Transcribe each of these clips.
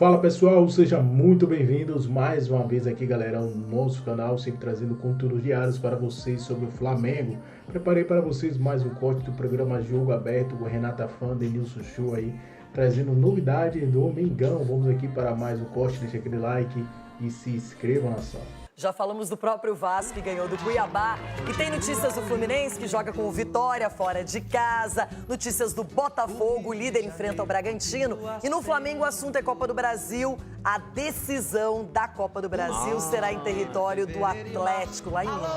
Fala pessoal, sejam muito bem-vindos mais uma vez aqui, galera, ao nosso canal, sempre trazendo conteúdos diários para vocês sobre o Flamengo. Preparei para vocês mais um corte do programa Jogo Aberto com Renata Fã, Denilson Show aí, trazendo novidades do Mengão. Vamos aqui para mais um corte, deixa aquele like e se inscreva na sala. Já falamos do próprio Vasco, que ganhou do Cuiabá. E tem notícias do Fluminense, que joga com o Vitória fora de casa. Notícias do Botafogo, o líder enfrenta o Bragantino. E no Flamengo, o assunto é Copa do Brasil. A decisão da Copa do Brasil será em território do Atlético, lá em Minas.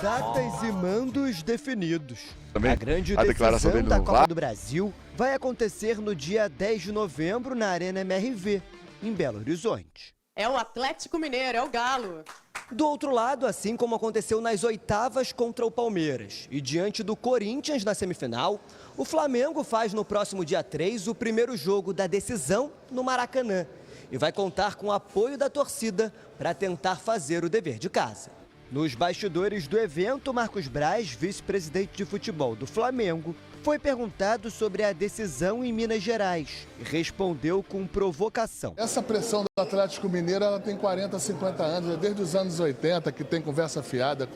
Datas e mandos definidos. Também a grande a declaração decisão dele da no Copa VAR. do Brasil vai acontecer no dia 10 de novembro na Arena MRV, em Belo Horizonte. É o Atlético Mineiro, é o Galo. Do outro lado, assim como aconteceu nas oitavas contra o Palmeiras e diante do Corinthians na semifinal, o Flamengo faz no próximo dia 3 o primeiro jogo da decisão no Maracanã e vai contar com o apoio da torcida para tentar fazer o dever de casa. Nos bastidores do evento, Marcos Braz, vice-presidente de futebol do Flamengo, foi perguntado sobre a decisão em Minas Gerais e respondeu com provocação. Essa pressão do Atlético Mineiro ela tem 40, 50 anos, é desde os anos 80 que tem conversa fiada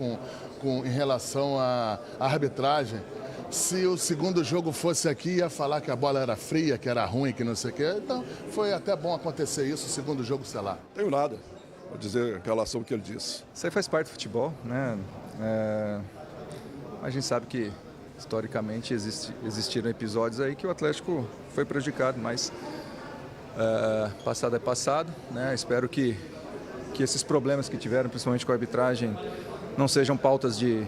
em relação à arbitragem. Se o segundo jogo fosse aqui, ia falar que a bola era fria, que era ruim, que não sei o quê. Então foi até bom acontecer isso, o segundo jogo, sei lá. Tenho nada a dizer em relação ao que ele disse. Isso aí faz parte do futebol, né? A gente sabe que historicamente existiram episódios aí que o Atlético foi prejudicado, mas passado é passado, né? Espero que esses problemas que tiveram, principalmente com a arbitragem, não sejam pautas de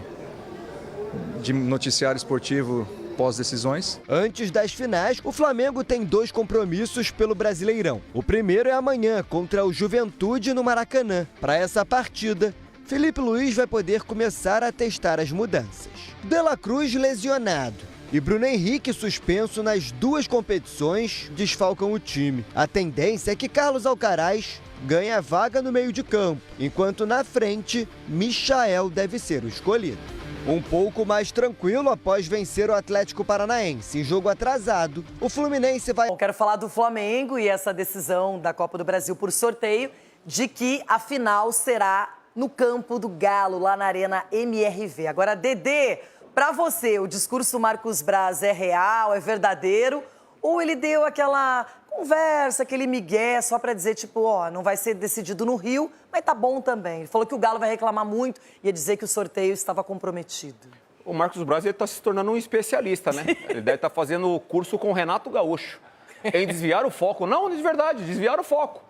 noticiário esportivo pós-decisões. Antes das finais, o Flamengo tem 2 compromissos pelo Brasileirão. O primeiro é amanhã, contra o Juventude no Maracanã. Para essa partida, Felipe Luiz vai poder começar a testar as mudanças. De La Cruz lesionado e Bruno Henrique suspenso nas 2 competições desfalcam o time. A tendência é que Carlos Alcaraz ganhe a vaga no meio de campo, enquanto na frente, Michael deve ser o escolhido. Um pouco mais tranquilo após vencer o Atlético Paranaense. Em jogo atrasado, o Fluminense vai... Bom, quero falar do Flamengo e essa decisão da Copa do Brasil por sorteio de que a final será no campo do Galo, lá na Arena MRV. Agora, Dedê, para você, o discurso do Marcos Braz é real, é verdadeiro? Ou ele deu aquela conversa, aquele migué, só para dizer, tipo, ó, não vai ser decidido no Rio, mas tá bom também. Ele falou que o Galo vai reclamar muito e ia dizer que o sorteio estava comprometido. O Marcos Braz está se tornando um especialista, né? Ele deve estar fazendo curso com o Renato Gaúcho. Em desviar o foco. Não, de verdade, desviar o foco.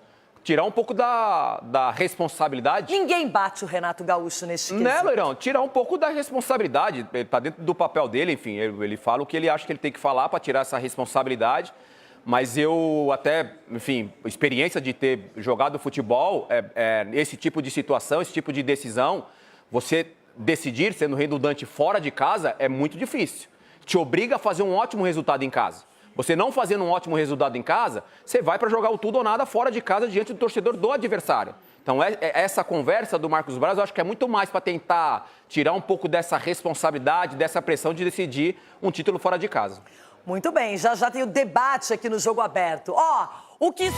Tirar um pouco da responsabilidade. Ninguém bate o Renato Gaúcho neste quesito. Né, Loirão? Tirar um pouco da responsabilidade. Ele está dentro do papel dele, enfim. Ele fala o que ele acha que ele tem que falar para tirar essa responsabilidade. Mas eu até, enfim, experiência de ter jogado futebol, esse tipo de situação, esse tipo de decisão, você decidir, sendo redundante fora de casa, é muito difícil. Te obriga a fazer um ótimo resultado em casa. Você não fazendo um ótimo resultado em casa, você vai para jogar o tudo ou nada fora de casa diante do torcedor do adversário. Então, essa conversa do Marcos Braz, eu acho que é muito mais para tentar tirar um pouco dessa responsabilidade, dessa pressão de decidir um título fora de casa. Muito bem, já tem o debate aqui no Jogo Aberto. Ó, o que...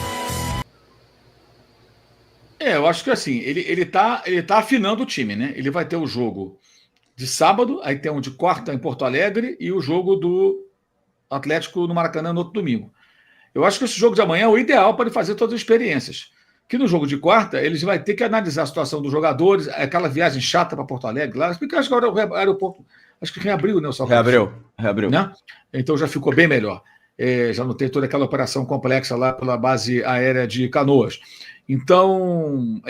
Eu acho que assim, ele tá afinando o time, né? Ele vai ter o jogo de sábado, aí tem um de quarta em Porto Alegre e o jogo do Atlético no Maracanã no outro domingo. Eu acho que esse jogo de amanhã é o ideal para ele fazer todas as experiências. Que no jogo de quarta, eles vão ter que analisar a situação dos jogadores, aquela viagem chata para Porto Alegre lá, porque acho que agora o aeroporto, acho que reabriu, né? Reabriu. Né? Então já ficou bem melhor. Já não tem toda aquela operação complexa lá pela base aérea de Canoas. Então,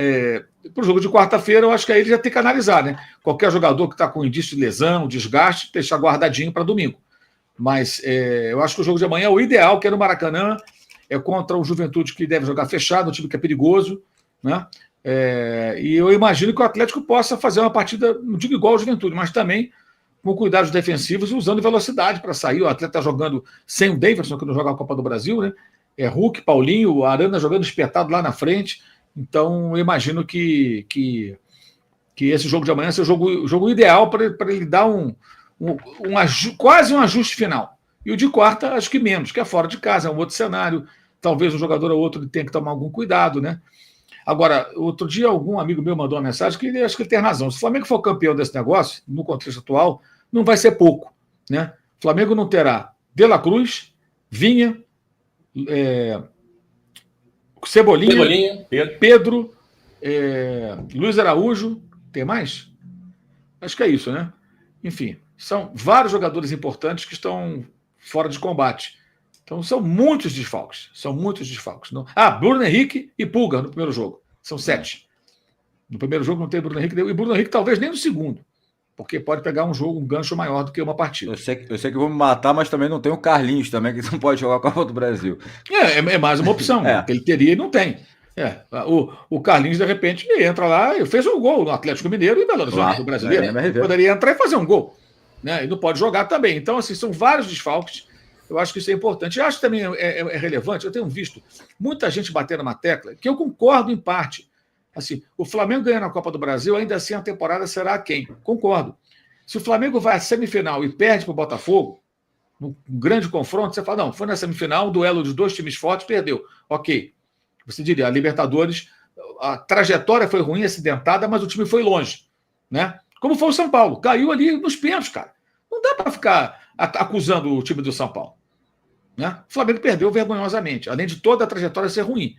para o jogo de quarta-feira, eu acho que aí ele já tem que analisar, né? Qualquer jogador que está com indício de lesão, desgaste, deixar guardadinho para domingo. Mas eu acho que o jogo de amanhã é o ideal, que é no Maracanã, é contra o Juventude, que deve jogar fechado, um time que é perigoso, né? E eu imagino que o Atlético possa fazer uma partida, não digo igual ao Juventude, mas também com cuidados defensivos e usando velocidade para sair. O Atlético está jogando sem o Davidson, que não joga a Copa do Brasil, né? Hulk, Paulinho, o Arana jogando espetado lá na frente. Então, eu imagino que esse jogo de amanhã seja o jogo ideal para ele dar quase um ajuste final. E o de quarta, acho que menos, que é fora de casa, é um outro cenário, talvez um jogador ou outro tenha que tomar algum cuidado, né? Agora, outro dia, algum amigo meu mandou uma mensagem que acho que ele tem razão. Se o Flamengo for campeão desse negócio, no contexto atual, não vai ser pouco, né? O Flamengo não terá De La Cruz, Vinha, Cebolinha, Pedro, Luiz Araújo, tem mais? Acho que é isso, né? Enfim, são vários jogadores importantes que estão fora de combate. Então são muitos desfalques. Bruno Henrique e Pulga no primeiro jogo. São 7. No primeiro jogo não tem Bruno Henrique, e Bruno Henrique talvez nem no segundo, porque pode pegar um gancho maior do que uma partida. Eu sei que vou me matar, mas também não tem o Carlinhos também, que não pode jogar a Copa do Brasil. É mais uma opção, que ele teria e não tem. O Carlinhos, de repente, entra lá e fez um gol no Atlético Mineiro e Belo Horizonte, do Brasileiro. Poderia entrar e fazer um gol. Né? E não pode jogar também. Então, assim, são vários desfalques. Eu acho que isso é importante. Eu acho que também é relevante. Eu tenho visto muita gente batendo uma tecla, que eu concordo em parte. Assim, o Flamengo ganhando a Copa do Brasil, ainda assim a temporada será quem? Concordo. Se o Flamengo vai à semifinal e perde para o Botafogo, num grande confronto, você fala, não, foi na semifinal, um duelo de 2 times fortes, perdeu. Ok. Você diria, a Libertadores, a trajetória foi ruim, acidentada, mas o time foi longe. Né? Como foi o São Paulo. Caiu ali nos pênaltis, cara. Não dá para ficar acusando o time do São Paulo. Né? O Flamengo perdeu vergonhosamente, além de toda a trajetória ser ruim.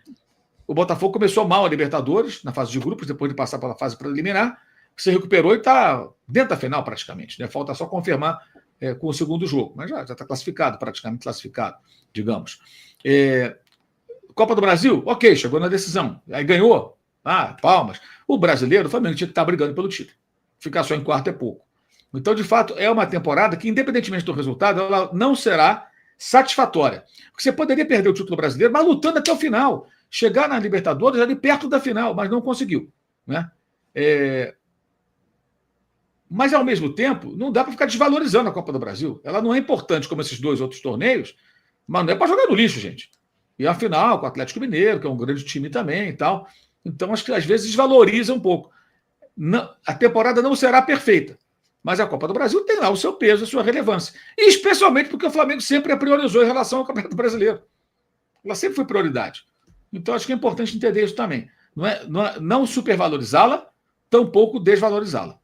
O Botafogo começou mal a Libertadores, na fase de grupos, depois de passar pela fase preliminar, se recuperou e está dentro da final praticamente. Né? Falta só confirmar com o segundo jogo, mas já está classificado, praticamente classificado, digamos. Copa do Brasil, ok, chegou na decisão, aí ganhou, palmas. O brasileiro, o Flamengo tinha que estar brigando pelo título. Ficar só em quarto é pouco. Então, de fato, é uma temporada que, independentemente do resultado, ela não será satisfatória. Porque você poderia perder o título brasileiro, mas lutando até o final. Chegar na Libertadores ali perto da final, mas não conseguiu. Né? Mas, ao mesmo tempo, não dá para ficar desvalorizando a Copa do Brasil. Ela não é importante como esses 2 outros torneios, mas não é para jogar no lixo, gente. E a final com o Atlético Mineiro, que é um grande time também e tal. Então, acho que às vezes desvaloriza um pouco. A temporada não será perfeita, mas a Copa do Brasil tem lá o seu peso, a sua relevância. E especialmente porque o Flamengo sempre a priorizou em relação ao Campeonato Brasileiro. Ela sempre foi prioridade. Então, acho que é importante entender isso também. Não supervalorizá-la, tampouco desvalorizá-la.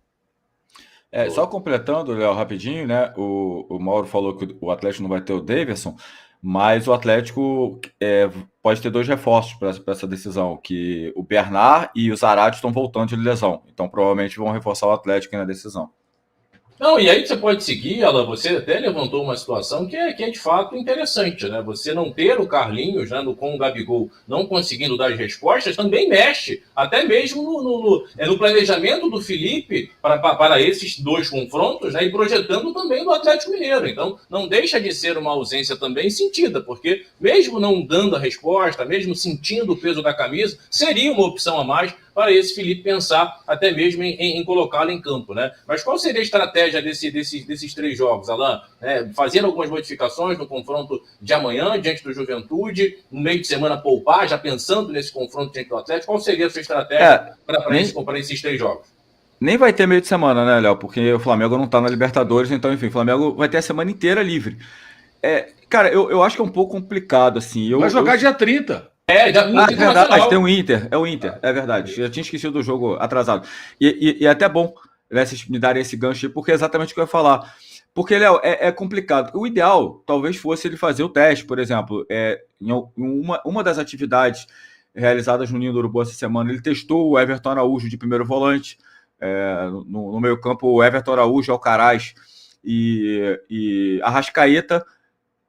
Só completando, Léo, rapidinho, né? O Mauro falou que o Atlético não vai ter o Daverson, mas o Atlético pode ter 2 reforços para essa decisão, que o Bernard e o Zarate estão voltando de lesão. Então, provavelmente vão reforçar o Atlético na decisão. Não, e aí você pode seguir, Alan, você até levantou uma situação que é de fato interessante, né? Você não ter o Carlinhos, né, com o Gabigol não conseguindo dar as respostas, também mexe, até mesmo no planejamento do Felipe para esses 2 confrontos, né, e projetando também do Atlético Mineiro. Então, não deixa de ser uma ausência também sentida, porque mesmo não dando a resposta, mesmo sentindo o peso da camisa, seria uma opção a mais para esse Felipe pensar até mesmo em colocá-lo em campo, né? Mas qual seria a estratégia desses 3 jogos, Alan? Fazendo algumas modificações no confronto de amanhã, diante do Juventude, no meio de semana poupar, já pensando nesse confronto diante do Atlético, qual seria a sua estratégia para esses 3 jogos? Nem vai ter meio de semana, né, Léo? Porque o Flamengo não está na Libertadores, então, enfim, o Flamengo vai ter a semana inteira livre. Cara, eu acho que é um pouco complicado, assim. Vai jogar dia 30. É verdade, tem o Inter, é verdade. Já tinha esquecido do jogo atrasado. E é até bom, né, vocês me darem esse gancho aí, porque é exatamente o que eu ia falar. Porque, Léo, é complicado. O ideal talvez fosse ele fazer o teste, por exemplo. Em uma das atividades realizadas no Ninho do Urubu essa semana, ele testou o Everton Araújo de primeiro volante. No meio campo, o Everton Araújo, Alcaraz e Arrascaeta.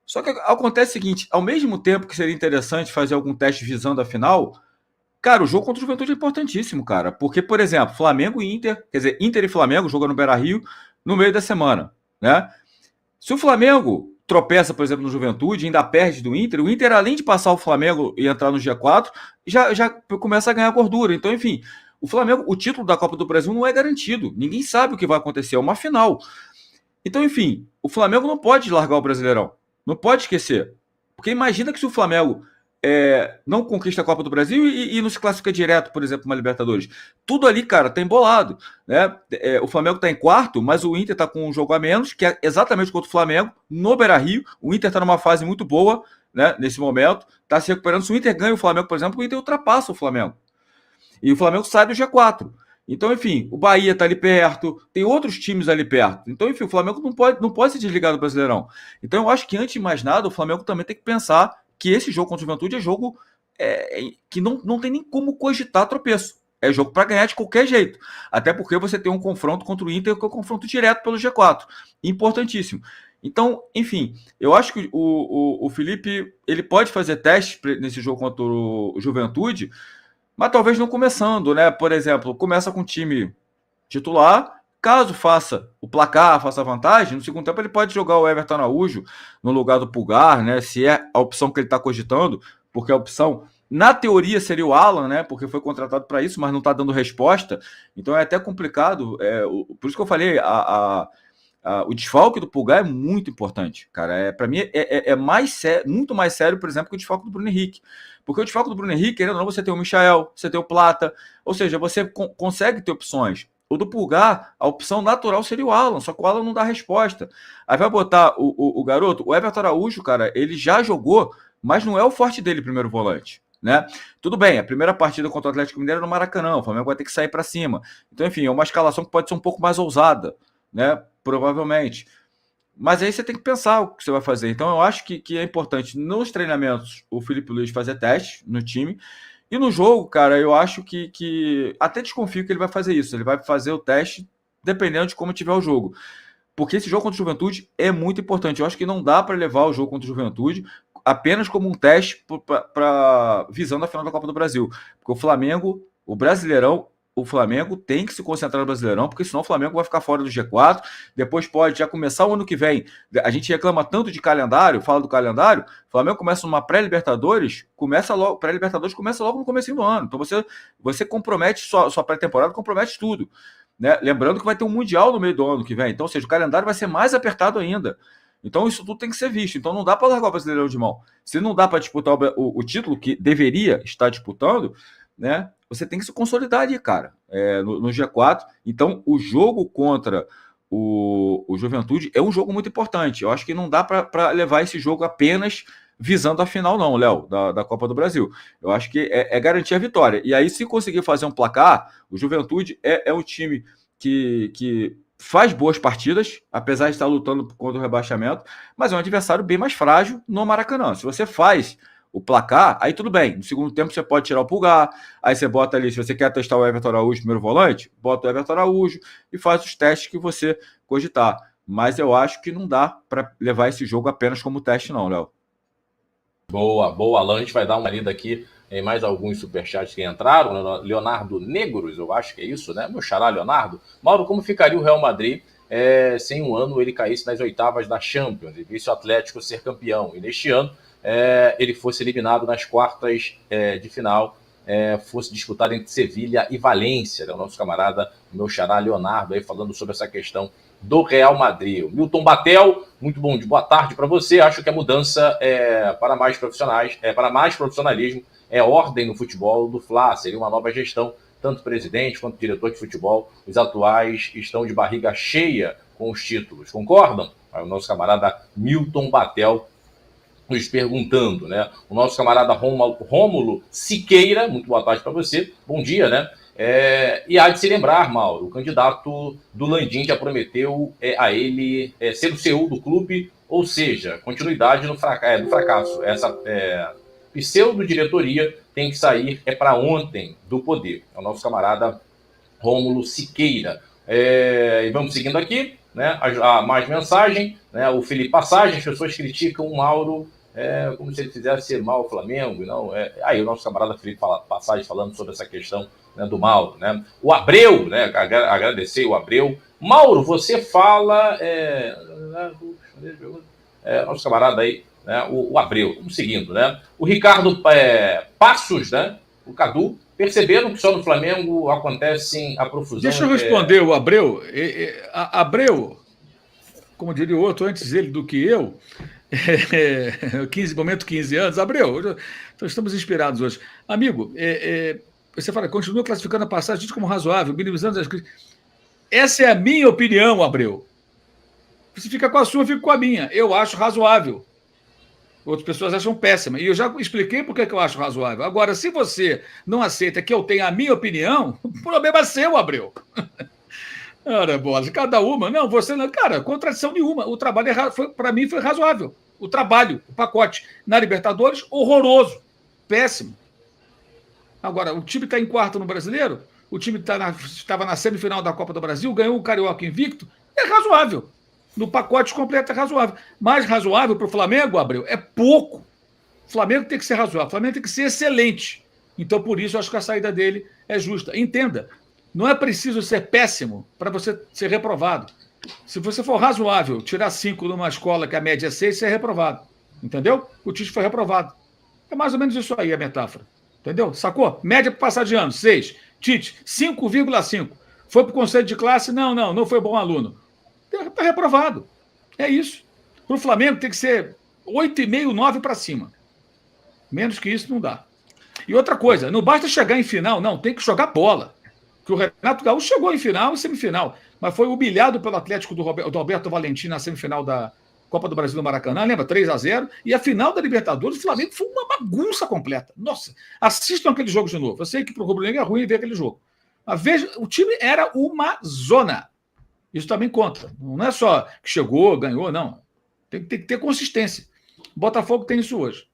Só que acontece o seguinte, ao mesmo tempo que seria interessante fazer algum teste visando a final, cara, o jogo contra o Juventude é importantíssimo, cara. Porque, por exemplo, Flamengo e Inter, quer dizer, Inter e Flamengo jogam no Beira-Rio no meio da semana, né? Se o Flamengo tropeça, por exemplo, no Juventude e ainda perde do Inter, o Inter, além de passar o Flamengo e entrar no G4, já começa a ganhar gordura. Então, enfim, o Flamengo, o título da Copa do Brasil não é garantido. Ninguém sabe o que vai acontecer, é uma final. Então, enfim, o Flamengo não pode largar o Brasileirão. Não pode esquecer. Porque imagina que se o Flamengo não conquista a Copa do Brasil e não se classifica direto, por exemplo, uma Libertadores. Tudo ali, cara, tá embolado. Né? O Flamengo tá em quarto, mas o Inter tá com um jogo a menos, que é exatamente contra o Flamengo, no Beira-Rio. O Inter tá numa fase muito boa, né, nesse momento, está se recuperando. Se o Inter ganha o Flamengo, por exemplo, o Inter ultrapassa o Flamengo. E o Flamengo sai do G4. Então, enfim, o Bahia está ali perto, tem outros times ali perto. Então, enfim, o Flamengo não pode se desligar do Brasileirão. Então, eu acho que, antes de mais nada, o Flamengo também tem que pensar que esse jogo contra o Juventude é jogo que não tem nem como cogitar tropeço. É jogo para ganhar de qualquer jeito. Até porque você tem um confronto contra o Inter, que é um confronto direto pelo G4. Importantíssimo. Então, enfim, eu acho que o Felipe ele pode fazer testes nesse jogo contra o Juventude, mas talvez não começando, né? Por exemplo, começa com o time titular, caso faça o placar, faça a vantagem, no segundo tempo ele pode jogar o Everton Araújo no lugar do Pulgar, né? Se é a opção que ele está cogitando, porque a opção, na teoria, seria o Alan, né? Porque foi contratado para isso, mas não está dando resposta. Então é até complicado. Por isso que eu falei, o desfalque do Pulgar é muito importante, cara. Para mim muito mais sério, por exemplo, que o desfalque do Bruno Henrique. Porque o desfalque do Bruno Henrique, querendo ou não, você tem o Michael, você tem o Plata, ou seja, você consegue ter opções. O do Pulgar, a opção natural seria o Alan, só que o Alan não dá resposta. Aí vai botar o garoto, o Everton Araújo, cara, ele já jogou, mas não é o forte dele, primeiro volante, né? Tudo bem, a primeira partida contra o Atlético Mineiro é no Maracanã, o Flamengo vai ter que sair para cima. Então, enfim, é uma escalação que pode ser um pouco mais ousada, né? Provavelmente. Mas aí você tem que pensar o que você vai fazer. Então, eu acho que é importante, nos treinamentos, o Felipe Luiz fazer testes no time. E no jogo, cara, eu acho que até desconfio que ele vai fazer isso. Ele vai fazer o teste dependendo de como tiver o jogo. Porque esse jogo contra o Juventude é muito importante. Eu acho que não dá para levar o jogo contra o Juventude apenas como um teste visando a final da Copa do Brasil. Porque o Flamengo, o Brasileirão, o Flamengo tem que se concentrar no Brasileirão, porque senão o Flamengo vai ficar fora do G4, depois pode já começar o ano que vem. A gente reclama tanto de calendário, fala do calendário, o Flamengo começa numa pré-Libertadores, pré-Libertadores começa logo no começo do ano. Então você compromete sua pré-temporada, compromete tudo, né? Lembrando que vai ter um Mundial no meio do ano que vem, então, ou seja, o calendário vai ser mais apertado ainda. Então isso tudo tem que ser visto. Então não dá para largar o Brasileirão de mão. Se não dá para disputar o título que deveria estar disputando, né? Você tem que se consolidar ali, cara, no G4. Então, o jogo contra o Juventude é um jogo muito importante. Eu acho que não dá para levar esse jogo apenas visando a final, não, Léo, da Copa do Brasil. Eu acho que é garantir a vitória. E aí, se conseguir fazer um placar, o Juventude é um time que faz boas partidas, apesar de estar lutando contra o rebaixamento, mas é um adversário bem mais frágil no Maracanã. Se você faz o placar, aí tudo bem. No segundo tempo você pode tirar o Pulgar, aí você bota ali, se você quer testar o Everton Araújo, primeiro volante, bota o Everton Araújo e faz os testes que você cogitar. Mas eu acho que não dá para levar esse jogo apenas como teste não, Léo. Boa, Alan. A gente vai dar uma lida aqui em mais alguns superchats que entraram. Leonardo Negros, eu acho que é isso, né? Meu xará Leonardo. Mauro, como ficaria o Real Madrid se em um ano ele caísse nas oitavas da Champions e visse o Atlético ser campeão? E neste ano ele fosse eliminado nas quartas de final, fosse disputado entre Sevilha e Valência, né? O nosso camarada, meu xará Leonardo, aí falando sobre essa questão do Real Madrid. O Milton Batel, muito bom, boa tarde para você. Acho que a mudança para mais profissionais, para mais profissionalismo, é ordem no futebol do Fla, seria uma nova gestão, tanto presidente quanto diretor de futebol. Os atuais estão de barriga cheia com os títulos, concordam? Aí o nosso camarada Milton Batel nos perguntando, né? O nosso camarada Rômulo Siqueira, muito boa tarde para você, bom dia, né? E há de se lembrar, Mauro, o candidato do Landim já prometeu a ele ser o CEO do clube, ou seja, continuidade do fracasso. Essa pseudo-diretoria tem que sair para ontem do poder. É o nosso camarada Rômulo Siqueira. E vamos seguindo aqui, né? Mais mensagem, né? O Felipe Passagem, as pessoas criticam o Mauro como se ele fizesse ser mal o Flamengo. Não, aí o nosso camarada Felipe Passagem falando sobre essa questão, né, do Mauro, né? O Abreu, né? Agradecer o Abreu. Mauro, você fala... nosso camarada aí, né, o Abreu, vamos seguindo, né? O Ricardo Passos, né? O Cadu, perceberam que só no Flamengo acontecem a profusão... Deixa eu responder o Abreu. Abreu, como diria o outro, antes ele do que eu, momento 15 anos, Abreu, então estamos inspirados hoje. Amigo, você fala, continua classificando a passagem como razoável, minimizando as críticas. Essa é a minha opinião, Abreu. Você fica com a sua, eu fico com a minha. Eu acho razoável. Outras pessoas acham péssima. E eu já expliquei por que eu acho razoável. Agora, se você não aceita que eu tenha a minha opinião, o problema é seu, Abreu. Ora, bola, cada uma. Não, você não. Cara, contradição nenhuma. O trabalho, para mim, foi razoável. O trabalho, o pacote na Libertadores, horroroso. Péssimo. Agora, o time está em quarto no Brasileiro, o time estava na semifinal da Copa do Brasil, ganhou o Carioca invicto, é razoável. No pacote completo é razoável. Mais razoável para o Flamengo, Abreu, é pouco. O Flamengo tem que ser razoável, o Flamengo tem que ser excelente. Então, por isso, eu acho que a saída dele é justa. Entenda, não é preciso ser péssimo para você ser reprovado. Se você for razoável, tirar 5 numa escola que a média é 6, você é reprovado. Entendeu? O Tite foi reprovado. É mais ou menos isso aí a metáfora. Entendeu? Sacou? Média para passar de ano, 6. Tite, 5,5. Foi para o conselho de classe? Não foi bom aluno. Está reprovado. É isso. Para o Flamengo tem que ser 8,5, 9 para cima. Menos que isso não dá. E outra coisa, não basta chegar em final, não, tem que jogar bola. Que o Renato Gaúcho chegou em final e semifinal, mas foi humilhado pelo Atlético do Alberto Valentim na semifinal da Copa do Brasil no Maracanã, lembra? 3-0. E a final da Libertadores, o Flamengo foi uma bagunça completa. Nossa, assistam aquele jogo de novo. Eu sei que para o rubro-negro é ruim ver aquele jogo. Mas veja, o time era uma zona. Isso também conta. Não é só que chegou, ganhou, não. Tem que ter consistência. O Botafogo tem isso hoje.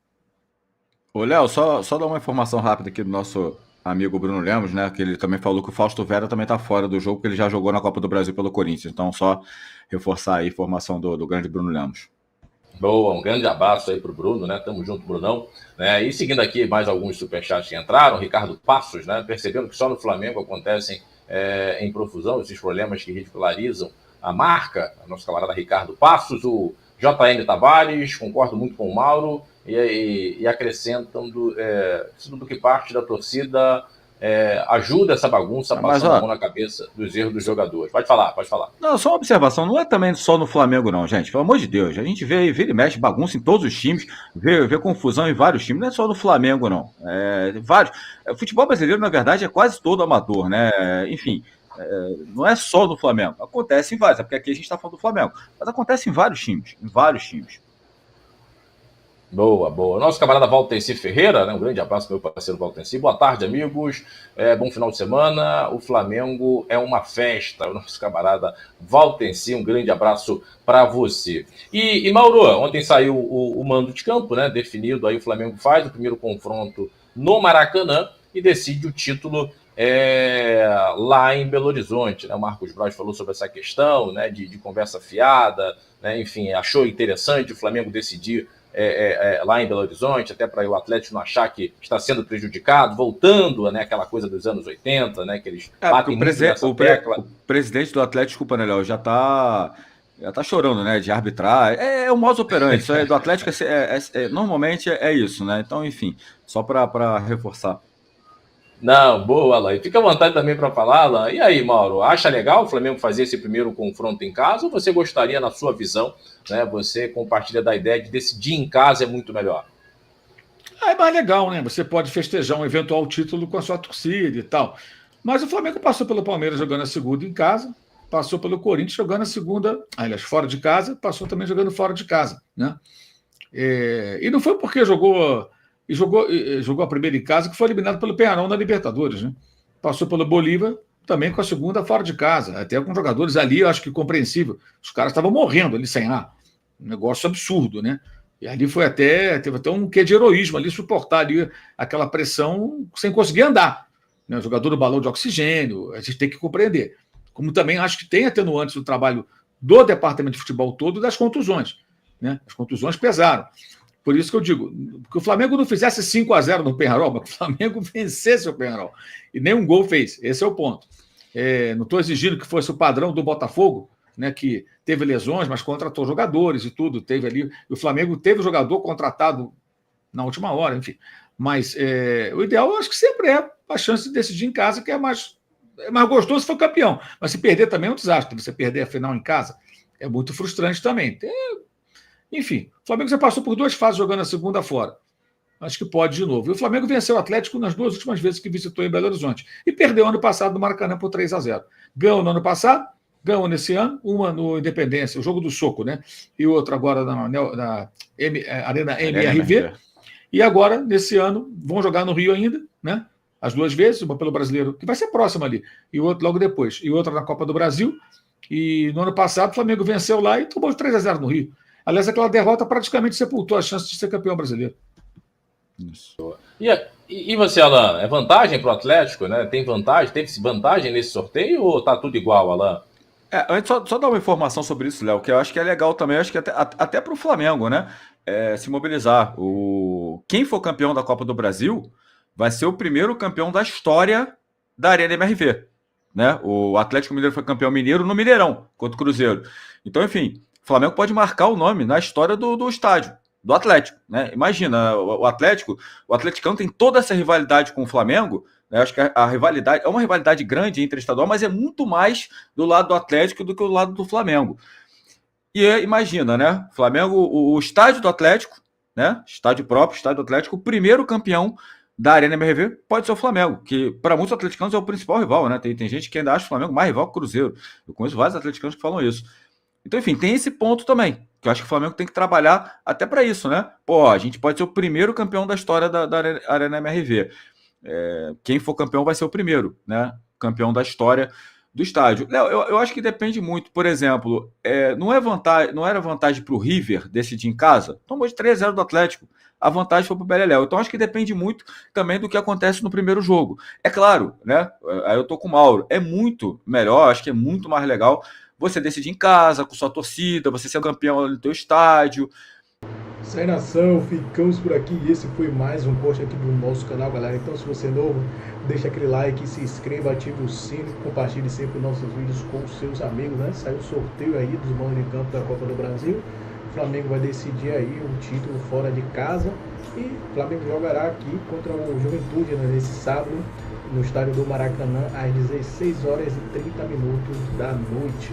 Ô, Léo, só dar uma informação rápida aqui do nosso amigo Bruno Lemos, né? Que ele também falou que o Fausto Vera também está fora do jogo, porque ele já jogou na Copa do Brasil pelo Corinthians. Então, só reforçar aí a informação do grande Bruno Lemos. Boa, um grande abraço aí pro Bruno, né? Tamo junto, Brunão. E seguindo aqui mais alguns superchats que entraram, Ricardo Passos, né? Percebendo que só no Flamengo acontecem em profusão esses problemas que ridicularizam a marca, nosso camarada Ricardo Passos, o JN Tavares, concordo muito com o Mauro, e acrescentam do que parte da torcida ajuda essa bagunça passando a mão na cabeça dos erros dos jogadores. Pode falar. Não, só uma observação, não é também só no Flamengo não, gente, pelo amor de Deus, a gente vira e mexe bagunça em todos os times, vê confusão em vários times, não é só no Flamengo não, vários. O futebol brasileiro, na verdade, é quase todo amador, né, enfim, não é só no Flamengo, acontece em vários, porque aqui a gente está falando do Flamengo, mas acontece em vários times, Boa. Nosso camarada Valtenci Ferreira, né? Um grande abraço meu parceiro Valtenci. Boa tarde, amigos. Bom final de semana. O Flamengo é uma festa. O nosso camarada Valtenci, um grande abraço para você. E Mauro, ontem saiu o mando de campo, né? Definido aí, o Flamengo faz o primeiro confronto no Maracanã e decide o título lá em Belo Horizonte, né? O Marcos Braz falou sobre essa questão, né? De conversa fiada, né? Enfim, achou interessante o Flamengo decidir lá em Belo Horizonte, até para o Atlético não achar que está sendo prejudicado, voltando, né, aquela coisa dos anos 80, né, que eles batem muito nessa tecla. O presidente do Atlético, Paneléu, já está chorando, né, de arbitrar. É o modus operandi, isso do Atlético normalmente é isso, né? Então, enfim, só para reforçar. Não, boa, Alain. Fica à vontade também para falar, Alain. E aí, Mauro, acha legal o Flamengo fazer esse primeiro confronto em casa ou você gostaria, na sua visão, né, você compartilha da ideia de decidir em casa é muito melhor? É mais legal, né? Você pode festejar um eventual título com a sua torcida e tal. Mas o Flamengo passou pelo Palmeiras jogando a segunda em casa, passou pelo Corinthians jogando a segunda, aliás, fora de casa, passou também jogando fora de casa, né? E não foi porque jogou a primeira em casa que foi eliminado pelo Peñarol na Libertadores, né? Passou pelo Bolívar também com a segunda fora de casa, até com jogadores ali, eu acho que compreensível. Os caras estavam morrendo ali sem ar. Um negócio absurdo, né? E ali teve até um quê de heroísmo ali, suportar ali aquela pressão sem conseguir andar. Né? O jogador do balão de oxigênio, a gente tem que compreender. Como também acho que tem atenuantes do trabalho do departamento de futebol todo das contusões, né? As contusões pesaram. Por isso que eu digo, que o Flamengo não fizesse 5-0 no Peñarol, mas que o Flamengo vencesse o Peñarol. E nenhum gol fez. Esse é o ponto. Não estou exigindo que fosse o padrão do Botafogo, né, que teve lesões, mas contratou jogadores e tudo. Teve ali. E o Flamengo teve o jogador contratado na última hora, enfim. Mas o ideal, eu acho que sempre é a chance de decidir em casa, que é mais gostoso se for campeão. Mas se perder também é um desastre. Você perder a final em casa é muito frustrante também. Enfim, o Flamengo já passou por 2 fases jogando a segunda fora. Acho que pode de novo. E o Flamengo venceu o Atlético nas 2 últimas vezes que visitou em Belo Horizonte. E perdeu ano passado no Maracanã por 3-0. Ganhou no ano passado, Ganhou nesse ano, uma no Independência, o jogo do soco, né? E outra agora na Arena MRV. E agora, nesse ano, vão jogar no Rio ainda, né? As duas vezes, uma pelo Brasileiro, que vai ser próxima ali, e outra logo depois, e outra na Copa do Brasil. E no ano passado o Flamengo venceu lá e tomou 3-0 no Rio. Aliás, aquela derrota praticamente sepultou a chance de ser campeão brasileiro. Isso. E você, Alan, é vantagem para o Atlético, né? Tem vantagem? Teve vantagem nesse sorteio ou tá tudo igual, Alan? Antes, só dar uma informação sobre isso, Léo, que eu acho que é legal também, acho que até para o Flamengo, né? Se mobilizar. Quem for campeão da Copa do Brasil vai ser o primeiro campeão da história da Arena MRV. Né? O Atlético Mineiro foi campeão mineiro no Mineirão, contra o Cruzeiro. Então, enfim, o Flamengo pode marcar o nome na história do estádio, do Atlético. Né? Imagina, o Atleticão tem toda essa rivalidade com o Flamengo. Né? Acho que a rivalidade é uma rivalidade grande interestadual, mas é muito mais do lado do Atlético do que do lado do Flamengo. E imagina, né? Flamengo, o estádio do Atlético, né? Estádio próprio, estádio do Atlético, o primeiro campeão da Arena MRV pode ser o Flamengo, que para muitos atleticanos é o principal rival, né? Tem gente que ainda acha o Flamengo mais rival que o Cruzeiro. Eu conheço vários atleticanos que falam isso. Então, enfim, tem esse ponto também, que eu acho que o Flamengo tem que trabalhar até para isso, né? Pô, a gente pode ser o primeiro campeão da história da Arena MRV. Quem for campeão vai ser o primeiro, né? Campeão da história do estádio. Léo, eu acho que depende muito. Por exemplo, não era vantagem para o River decidir em casa? Tomou de 3-0 do Atlético. A vantagem foi para o Beleléu. Então, acho que depende muito também do que acontece no primeiro jogo. É claro, né? Aí eu tô com o Mauro. É muito melhor, acho que é muito mais legal você decidir em casa, com sua torcida, você ser campeão no teu estádio. Isso aí, nação, ficamos por aqui. Esse foi mais um post aqui do nosso canal, galera. Então, se você é novo, deixa aquele like, se inscreva, ative o sino, compartilhe sempre nossos vídeos com os seus amigos, né? Saiu o sorteio aí dos mandos de campo da Copa do Brasil. O Flamengo vai decidir aí um título fora de casa e o Flamengo jogará aqui contra o Juventude, né, nesse sábado no estádio do Maracanã às 16h30 da noite.